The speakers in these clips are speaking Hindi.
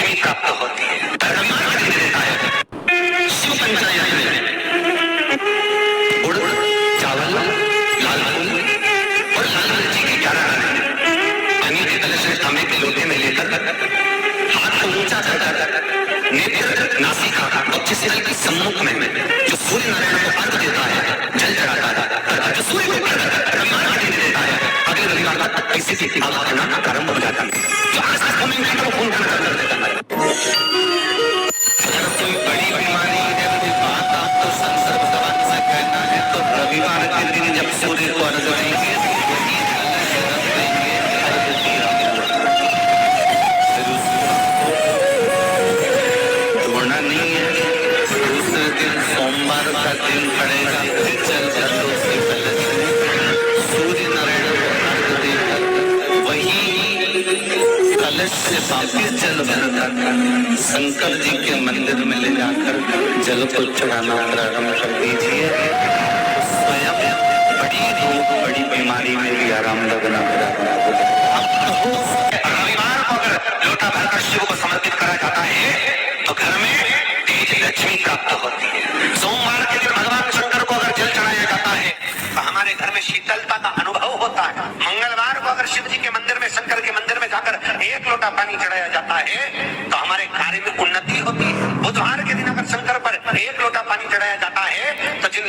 लक्ष्मी प्राप्त होती है। धर्मार्थ दे देता है। शिव पंचायत में गुड़, चावल, लाल फूल और लाल मिर्ची के 11 दाने पानी के कलश में तांबे के लोटे में लेकर हाथ को ऊंचा कर नेत्र नासिका और जिससे के सम्मुख में जो सूर्य नारायण को अर्घ देता है, जल चढ़ाता है, जो सूर्य को ब्रह्मांड दे देता है, अगले रविवार तक किसी की आवाहना प्रारंभ हो जाता है। जो आज तक कमेंट को फोन कर देता है। अगर कोई बड़ी बीमारी है, कोई बात आपको संदर्भ दवा से कहना है तो रविवार के दिन जब सूर्य को अर्घ देंगे सोमवार का दिन पड़ेगा, जलों से पहले सूर्य नारायण को अर्घ देकर वही कलश से वापिस जल भरकर शंकर जी के मंदिर में ले जाकर जल को चढ़ाना प्रारंभ कर दीजिए। स्वयं बड़ी रोग, बड़ी बीमारी में भी आराम लगना प्रारंभ हो जाएगा। रविवार को अगर लोटा भरकर शिव को समर्पित करा जाता है तो घर में तेज लक्ष्मी प्राप्त होती है। सोमवार के दिन भगवान शंकर को अगर जल चढ़ाया जाता है तो हमारे घर में शीतलता का अनुभव होता है। मंगलवार को अगर शिव जी के मंदिर में, शंकर के मंदिर में जाकर 1 लोटा पानी चढ़ाया जाता है तो हमारे कार्य में उन्नति होती है। बुधवार के दिन अगर शंकर पर 1 लोटा पानी चढ़ाया जाता है तो जिन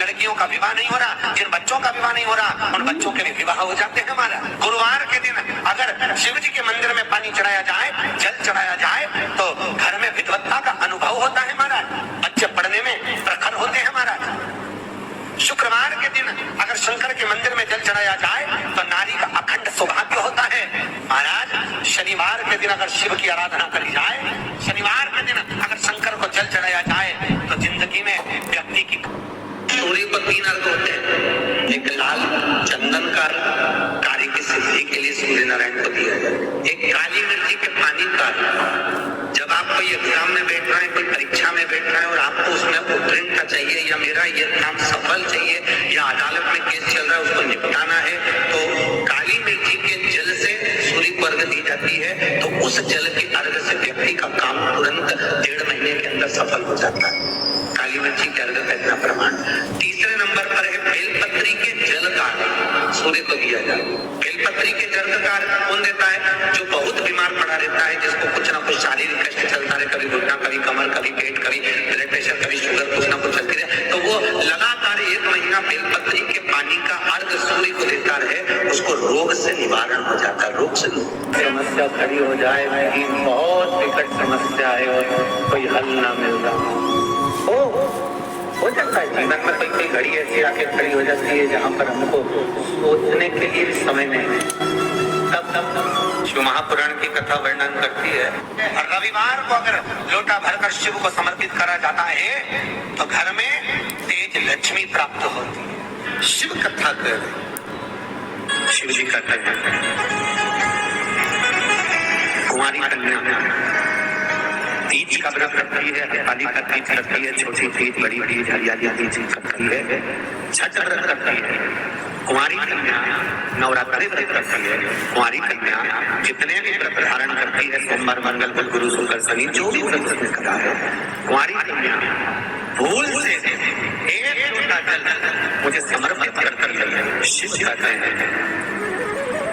लड़कियों का विवाह नहीं हो रहा, जिन बच्चों का विवाह नहीं हो रहा, उन बच्चों के भी विवाह हो जाते हैं हमारा। गुरुवार के दिन अगर शिव जी के मंदिर में पानी चढ़ाया जाए, जल चढ़ाया जाए तो घर में विद्वत्ता का अनुभव होता है महाराज, बच्चे पढ़ने में प्रखर होते हैं महाराज। शुक्रवार के दिन अगर शंकर के मंदिर में जल चढ़ाया जाए तो नारी का अखंड सौभाग्य होता है महाराज। शनिवार के दिन अगर शिव की आराधना करी जाए, शनिवार के दिन अगर शंकर को जल चढ़ाया जाए तो जिंदगी में व्यक्ति की सूर्य को 3 अर्घ होते हैं। एक लाल चंदन का कार्य की सिद्धि के लिए सूर्य नारायण को दिया जाए, एक काली मिर्ची के पानी का। जब आप कोई एग्जाम में बैठ रहे हैं, कोई परीक्षा में बैठ रहे हैं और आपको उसमें उत्तीर्णता चाहिए या मेरा ये काम सफल चाहिए या अदालत में केस चल रहा है उसको निपटाना है, तो काली मिर्ची के जल से सूर्य को अर्घ दी जाती है। तो उस जल के अर्घ से व्यक्ति का काम तुरंत 1.5 महीने के अंदर सफल हो जाता है। काली मिर्ची के अर्घ का इतना प्रमाण। तीसरे नंबर पर है बेलपत्री के जल का सूर्य को दिया जाए। बेलपत्री के जल का कौन देता है? जो बहुत बीमार पड़ा रहता है, जिसको कुछ ना कुछ शारीरिक कष्ट चलता रहे, कभी घुटना, कभी कमर, कभी पेट, कभी ब्लड प्रेशर, कभी शुगर, कुछ ना कुछ चलती रहे, तो वो लगातार 1 महीना बेलपत्री के पानी का अर्घ सूर्य को देता रहे, उसको रोग से निवारण हो जाता है। रोग से समस्या खड़ी हो जाए, बहुत विकट समस्या है और कोई हल ना मिलता हो जाता है। जीवन में कोई घड़ी ऐसी आके खड़ी हो जाती है जहाँ पर हमको सोचने के लिए भी समय नहीं है। तब शिव महापुराण की कथा वर्णन करती है। रविवार को अगर लोटा भरकर शिव को समर्पित करा जाता है तो घर में तेज लक्ष्मी प्राप्त होती है। शिव कथा कर शिव जी का कुमारी कन्या तीज का व्रत रखती है, हरियाली का तीज रखती है, छोटी तीज, बड़ी तीज, हरियाली तीज रखती है, छठ व्रत रखती है। कुमारी कन्या नवरात्रि व्रत रखती है। कुमारी कन्या जितने भी व्रत धारण करती है, सोमवार, मंगल, बुध, गुरु, शुक्र, शनि, जो भी व्रत उसने करा है, कुमारी कन्या भूल से 1 लोटा जल मुझे समर्पित कर लिया, शिव कहते हैं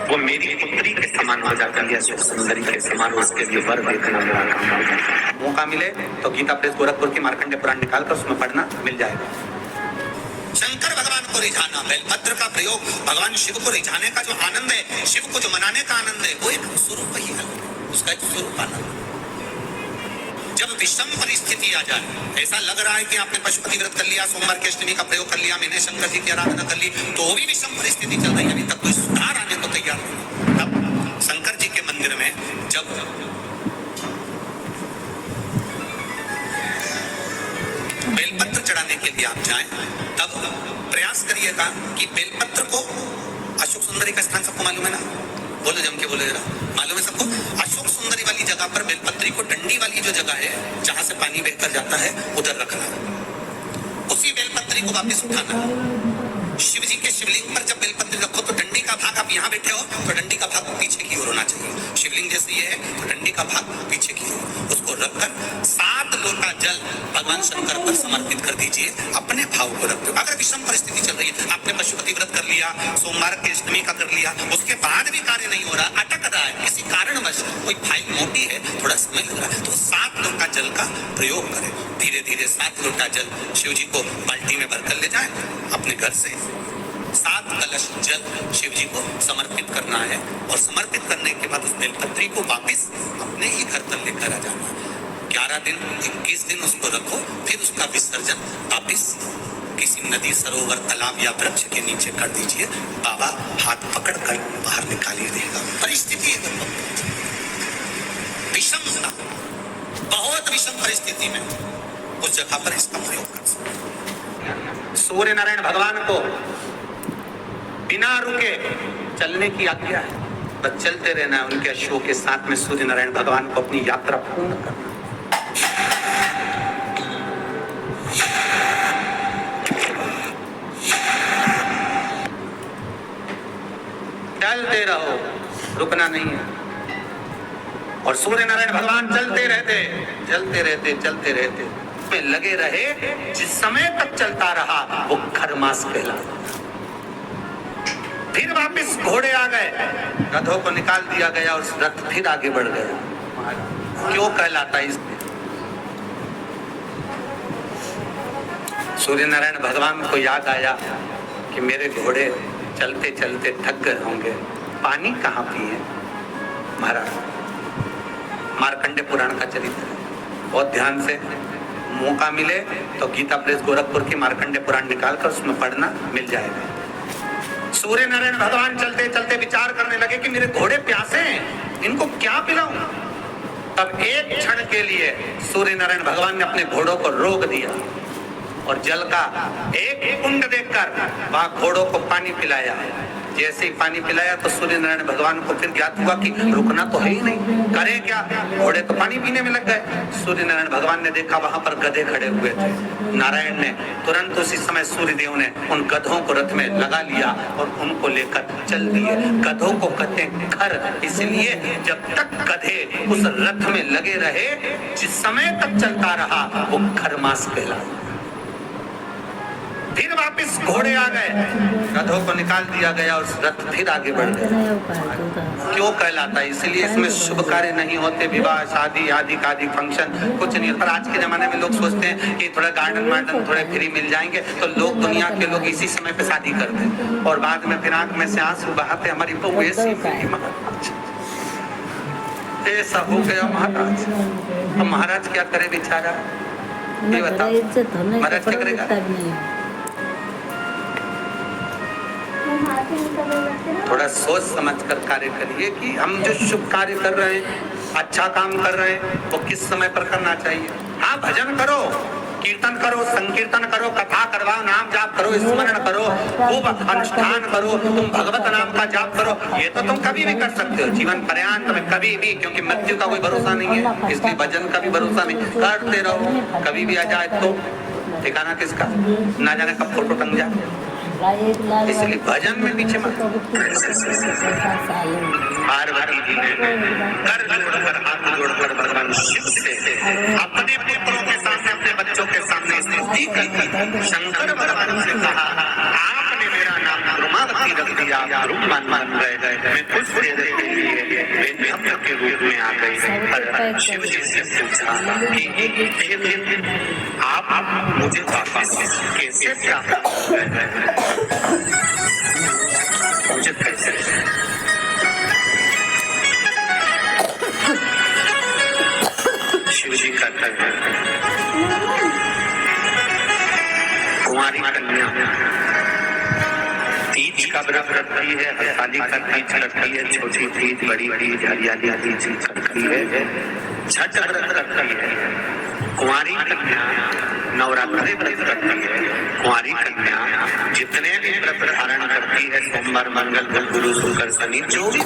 वो मेरी पुत्री के समान हो जाता है, सुख सुंदरी के समान। उसके लिए वर देखना मेरा काम। मौका मिले तो गीता प्रेस गोरखपुर की मार्कंडेय पुराण निकालकर उसमें पढ़ना मिल जाएगा। शंकर भगवान को रिझाना, बेलपत्र का प्रयोग भगवान शिव को रिझाने का जो आनंद है, शिव को जो मनाने का आनंद है, वो एक स्वरूप ही है, उसका एक स्वरूप आनंद। जब विषम परिस्थिति आ जाए, ऐसा लग रहा है कि आपने पशुपति व्रत कर लिया, सोमवार की अष्टमी का प्रयोग कर लिया, मैंने शंकर जी की आराधना कर ली, तो भी विषम परिस्थिति चल रही है, अभी तक कोई सुधार आने को तैयार नहीं। तब शंकर जी के मंदिर में जब बेलपत्र चढ़ाने के लिए आप जाएं, तब प्रयास करिएगा कि बेलपत्र को, अशोक सुंदरी का स्थान सबको मालूम है ना? बोलो जम के बोलो जरा, मालूम है सबको? अशोक सुंदरी वाली जगह पर बेलपत्री को, डंडी वाली जो जगह है जहां से पानी बहकर जाता है, उधर रखना। उसी बेलपत्री को वापस उठाना। शिव जी के शिवलिंग पर जब बेलपत्री रखो तो डंडी का भाग, आप यहाँ बैठे हो तो डंडी का भाग पीछे की ओर होना चाहिए। शिवलिंग जैसे ये है तो डंडी का भाग पीछे की ओर। रखकर 7 लोटा जल भगवान शंकर पर समर्पित कर दीजिए। अपने भाव को रखते हो। अगर विषम परिस्थिति चल रही है, आपने पशुपति व्रत कर लिया, सोमवार के अष्टमी का कर लिया, उसके बाद भी कार्य नहीं हो रहा, अटक रहा है, किसी कारणवश कोई फाइल मोटी है, थोड़ा समय लग रहा है, तो 7 लोटा जल का प्रयोग करें। धीरे धीरे 7 लोटा जल शिव जी को बाल्टी में भरकर ले जाए। अपने घर से 7 कलश जल शिव जी को समर्पित करना है और समर्पित करने के बाद उस बेलपत्री को वापस अपने ही घर पर लेकर आ जाना है। 11 दिन 21 दिन उसको रखो, फिर उसका विसर्जन वापिस किसी नदी, सरोवर, तालाब या वृक्ष के नीचे कर दीजिए। बाबा हाथ पकड़ कर बाहर निकालिए देगा। परिस्थिति विषमता, बहुत विषम परिस्थिति में उस जगह पर इसका प्रयोग कर सकते। सूर्य नारायण भगवान को बिना रुके चलने की आज्ञा है, बस चलते रहना है। उनके अश्वों के साथ में सूर्य नारायण भगवान को अपनी यात्रा पूर्ण करना। चलते रहो, रुकना नहीं है। और सूर्य नारायण भगवान चलते रहते चलते रहते चलते रहते में लगे रहे। जिस समय तक चलता रहा वो खरमास कहलाता। फिर वापस घोड़े आ गए, गधों को निकाल दिया गया और रथ फिर आगे बढ़ गया। क्यों कहलाता इसमें? सूर्य नारायण भगवान को याद आया कि मेरे घोड़े चलते चलते थक गए होंगे, पानी कहाँ पिए। महाराज मार्कंडे पुराण का चरित्र है, बहुत ध्यान से मौका मिले तो गीता प्रेस गोरखपुर की मार्कंडे पुराण निकालकर उसमें पढ़ना मिल जाएगा। सूर्य नारायण भगवान चलते चलते विचार करने लगे कि मेरे घोड़े प्यासे हैं, इनको क्या पिलाऊं। तब एक क्षण के लिए सूर्य नारायण भगवान ने अपने घोड़ों को रोक दिया और जल का एक कुंड देखकर वहां घोड़ों को पानी पिलाया। जैसे ही पानी पिलाया तो सूर्य नारायण भगवान को फिर ज्ञात हुआ कि रुकना तो है ही नहीं, करे क्या। घोड़े तो पानी पीने में लग गए। सूर्य नारायण भगवान ने देखा वहां पर गधे खड़े हुए थे। नारायण ने तुरंत उसी समय सूर्य देव ने उन गधों को रथ में लगा लिया और उनको लेकर चल दिए। गधों को कहते हैं खर, इसलिए जब तक गधे उस रथ में लगे रहे, जिस समय तक चलता रहा वो खरमास कहलाता। फिर वापस घोड़े आ गए, गधों को निकाल दिया गया और रथ फिर आगे बढ़ गया। क्यों कहलाता है? इसलिए इसमें शुभ कार्य नहीं होते, विवाह, शादी आदि का आदि फंक्शन कुछ नहीं। पर आज के जमाने में लोग सोचते हैं कि थोड़ा गार्डन वार्डन थोड़े फ्री मिल जाएंगे तो लोग, दुनिया के लोग इसी समय पे शादी करते हैं और बाद में फिर आंख में से आंसू बहाते। हमारी बहू ऐसी महाराज, ऐसा हो गया महाराज। अब महाराज क्या करे बेचारा, ये बताओ महाराज क्या करेगा? थोड़ा सोच समझ कर कार्य करिए कि हम जो शुभ कार्य कर रहे हैं, अच्छा काम कर रहे हैं, वो किस समय पर करना चाहिए। हाँ, भजन करो, कीर्तन करो, संकीर्तन करो, कथा करवाओ, नाम जाप करो, स्मरण करो, खूब अनुष्ठान करो, तुम भगवत नाम का जाप करो। ये तो तुम कभी भी कर सकते हो जीवन पर्यंत में, कभी भी, क्योंकि मृत्यु का कोई भरोसा नहीं है, इसलिए भजन का भी भरोसा नहीं। करते रहो, कभी भी आ जाए तो ठिकाना किसका, ना जाने कब फोटो टंग जाए। इसलिए भजन में पीछे मत। पार्वती जी ने कर जोड़कर, हाथ जोड़कर भगवान शिव से अपने पुत्रों के सामने, अपने बच्चों के सामने स्तुति की। शंकर भगवान से कहा, आपने मेरा नाम द्रुमावती रख दिया, रूप मान गए, मैं कुछ देर के लिए बेधम के रूप में आ गई। पर शिव जी से पूछा कि आप मुझे वापस कैसे प्राप्त कर गए, मुझे कैसे। शिव जी का कुंवारी कन्या तीज का व्रत रखती है, हरताली का तीज रखती है, छोटी तीज, बड़ी तीज, हरियाली तीज रखती है, छठ व्रत रखती है। कुंवारी कन्या नवरात्रि व्रत रखती है। कुंवारी कन्या जितने भी व्रत धारण करती है, सोमवार, मंगल, बुध, गुरु, शुक्र, शनि, जो भी